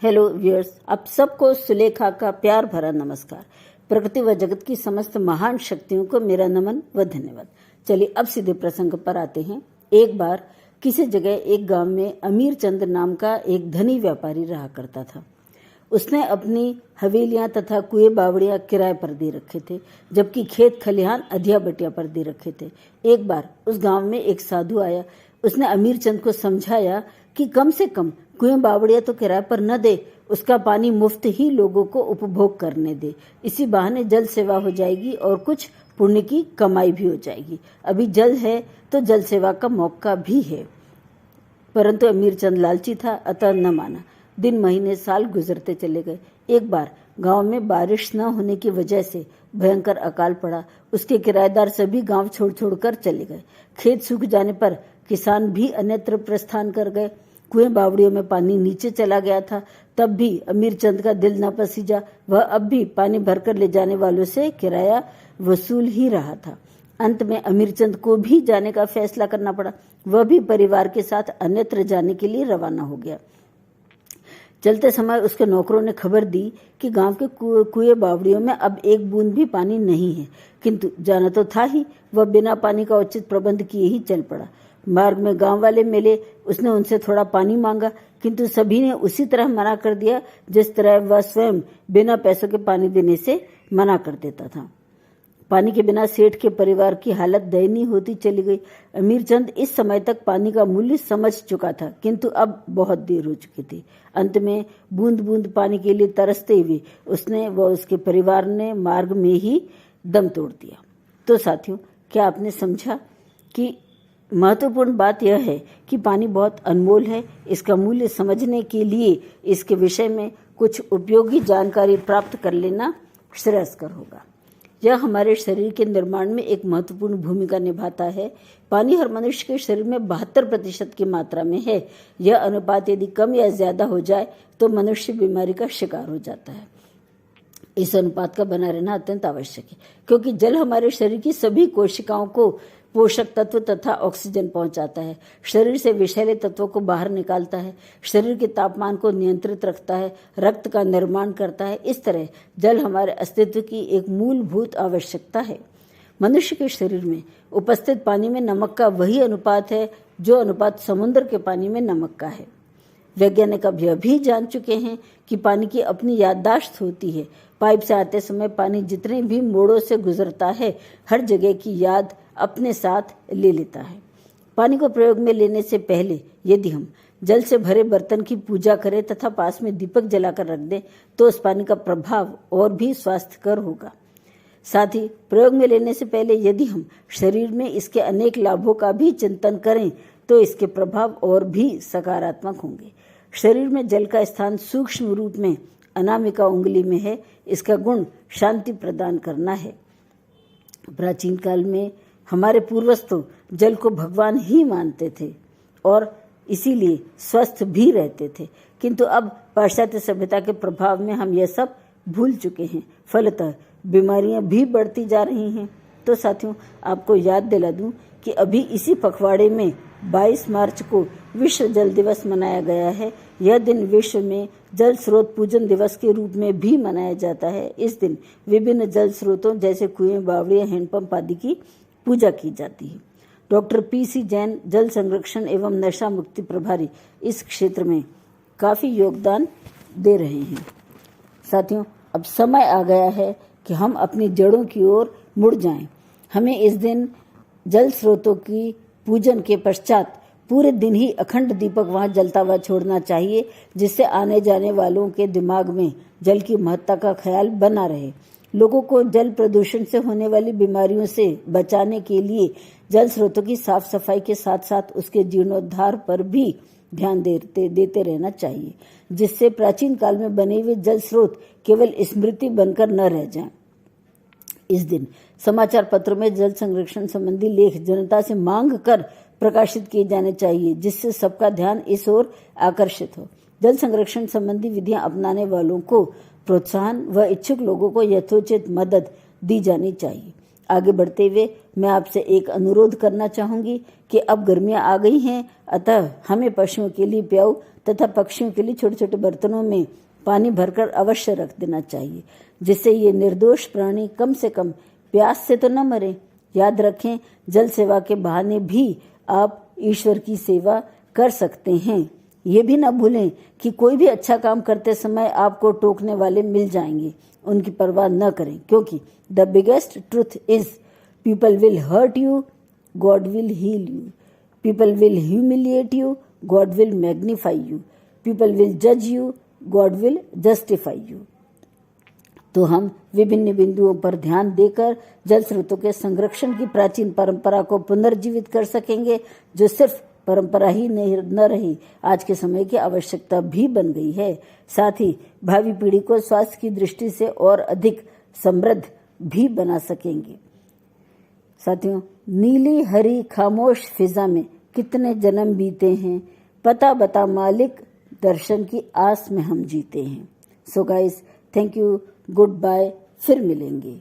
Hello viewers, आप सबको सुलेखा का प्यार भरा नमस्कार। प्रकृति व जगत की समस्त महान शक्तियों को मेरा नमन व धन्यवाद। चलिए अब सीधे प्रसंग पर आते हैं। एक बार किसी जगह एक गांव में अमीर चंद नाम का एक धनी व्यापारी रहा करता था। उसने अपनी हवेलियां तथा कुएं बावड़ियां किराए पर दे रखे थे, जबकि खेत खलिहान अधिया बटिया पर दे रखे थे। एक बार उस गांव में एक साधु आया। उसने अमीर चंद को समझाया कि कम से कम कुएं बावड़ियां तो किराए पर न दे, उसका पानी मुफ्त ही लोगों को उपभोग करने दे। इसी बहाने जल सेवा हो जाएगी और कुछ पुण्य की कमाई भी हो जाएगी। अभी जल है तो जल सेवा का मौका भी है। परंतु अमीर चंद लालची था, अतः न माना। दिन महीने साल गुजरते चले गए। एक बार गांव में बारिश न होने की वजह से भयंकर अकाल पड़ा। उसके किराएदार सभी गांव छोड़ छोड़कर चले गए। खेत सूख जाने पर किसान भी अन्यत्र प्रस्थान कर गए। कुएं बावड़ियों में पानी नीचे चला गया था। तब भी अमीर चंद का दिल न पसीजा। वह अब भी पानी भरकर ले जाने वालों से किराया वसूल ही रहा था। अंत में अमीर चंद को भी जाने का फैसला करना पड़ा। वह भी परिवार के साथ अन्यत्र जाने के लिए रवाना हो गया। चलते समय उसके नौकरों ने खबर दी कि गांव के कुएं बावड़ियों में अब एक बूंद भी पानी नहीं है। किंतु जाना तो था ही, वह बिना पानी का उचित प्रबंध किए ही चल पड़ा। मार्ग में गांव वाले मिले। उसने उनसे थोड़ा पानी मांगा, किंतु सभी ने उसी तरह मना कर दिया जिस तरह वह स्वयं बिना पैसों के पानी देने से मना कर देता था। पानी के बिना सेठ के परिवार की हालत दयनीय होती चली गई। अमीर चंद इस समय तक पानी का मूल्य समझ चुका था, किंतु अब बहुत देर हो चुकी थी। अंत में बूंद बूंद पानी के लिए तरसते हुए उसने व उसके परिवार ने मार्ग में ही दम तोड़ दिया। तो साथियों, क्या आपने समझा कि महत्वपूर्ण बात यह है कि पानी बहुत अनमोल है। इसका मूल्य समझने के लिए इसके विषय में कुछ उपयोगी जानकारी प्राप्त कर लेना श्रेयस्कर होगा। यह हमारे शरीर के निर्माण में एक महत्वपूर्ण भूमिका निभाता है। पानी हर मनुष्य के शरीर में 72% की मात्रा में है। यह अनुपात यदि कम या ज्यादा हो जाए तो मनुष्य बीमारी का शिकार हो जाता है। इस अनुपात का बना रहना अत्यंत आवश्यक है, क्योंकि जल हमारे शरीर की सभी कोशिकाओं को पोषक तत्व तथा ऑक्सीजन पहुंचाता है, शरीर से विषैले तत्वों को बाहर निकालता है, शरीर के तापमान को नियंत्रित रखता है, रक्त का निर्माण करता है। इस तरह जल हमारे अस्तित्व की एक मूलभूत आवश्यकता है। मनुष्य के शरीर में उपस्थित पानी में नमक का वही अनुपात है जो अनुपात समुद्र के पानी में नमक का है। वैज्ञानिक अब यह भी जान चुके हैं कि पानी की अपनी याददाश्त होती है। पाइप से आते समय पानी जितने भी मोड़ों से गुजरता है, हर जगह की याद अपने साथ ले लेता है। पानी को प्रयोग में लेने से पहले यदि हम जल से भरे बर्तन की पूजा करें तथा पास में दीपक जलाकर रख दें तो उस पानी का प्रभाव और भी स्वास्थ्यकर होगा। साथ ही प्रयोग में लेने से पहले यदि हम शरीर में इसके अनेक लाभों का भी चिंतन करें तो इसके प्रभाव और भी सकारात्मक होंगे। शरीर में जल का स्थान सूक्ष्म रूप में अनामिका उंगली में है। इसका गुण शांति प्रदान करना है। प्राचीन काल में हमारे पूर्वज तो जल को भगवान ही मानते थे और इसीलिए स्वस्थ भी रहते थे, किंतु अब पाश्चात्य सभ्यता के प्रभाव में हम यह सब भूल चुके हैं। फलतः बीमारियां भी बढ़ती जा रही हैं। तो साथियों, आपको याद दिला दूं कि अभी इसी पखवाड़े में 22 मार्च को विश्व जल दिवस मनाया गया है। यह दिन विश्व में जल स्रोत पूजन दिवस के रूप में भी मनाया जाता है। इस दिन विभिन्न जल स्रोतों जैसे कुएं, बावड़ियां, हैंडपंप आदि की पूजा की जाती है। डॉक्टर PC जैन जल संरक्षण एवं नशा मुक्ति प्रभारी इस क्षेत्र में काफी योगदान दे रहे हैं। साथियों, अब समय आ गया है कि हम अपनी जड़ों की ओर मुड़ जाएं। हमें इस दिन जल स्रोतों की पूजन के पश्चात पूरे दिन ही अखंड दीपक वहां जलता हुआ छोड़ना चाहिए, जिससे आने जाने वालों के दिमाग में जल की महत्ता का ख्याल बना रहे। लोगों को जल प्रदूषण से होने वाली बीमारियों से बचाने के लिए जल स्रोतों की साफ सफाई के साथ साथ उसके जीर्णोद्धार पर भी ध्यान देते रहना चाहिए, जिससे प्राचीन काल में बने हुए जल स्रोत केवल स्मृति बनकर न रह जाएं। इस दिन समाचार पत्रों में जल संरक्षण संबंधी लेख जनता से मांग कर प्रकाशित किए जाने चाहिए, जिससे सबका ध्यान इस ओर आकर्षित हो। जल संरक्षण संबंधी विधियां अपनाने वालों को प्रोत्साहन व इच्छुक लोगों को यथोचित मदद दी जानी चाहिए। आगे बढ़ते हुए मैं आपसे एक अनुरोध करना चाहूंगी कि अब गर्मियां आ गई हैं, अतः हमें पशुओं के लिए प्याऊ तथा पक्षियों के लिए छोटे छोटे बर्तनों में पानी भरकर अवश्य रख देना चाहिए, जिससे ये निर्दोष प्राणी कम से कम प्यास से तो न मरे। याद रखें, जल सेवा के बहाने भी आप ईश्वर की सेवा कर सकते हैं। ये भी न भूलें कि कोई भी अच्छा काम करते समय आपको टोकने वाले मिल जाएंगे। उनकी परवाह न करें, क्योंकि the biggest truth is people will hurt you, God will heal you. People will humiliate you, God will magnify you. People will जज you, God will justify you. तो हम विभिन्न बिंदुओं पर ध्यान देकर जल स्रोतों के संरक्षण की प्राचीन परंपरा को पुनर्जीवित कर सकेंगे, जो सिर्फ परंपरा ही न रही, आज के समय की आवश्यकता भी बन गई है। साथ ही भावी पीढ़ी को स्वास्थ्य की दृष्टि से और अधिक समृद्ध भी बना सकेंगे। साथियों, नीली हरी खामोश फिजा में कितने जन्म बीते हैं, पता बता मालिक, दर्शन की आस में हम जीते हैं। So guys, thank you, good bye, फिर मिलेंगे।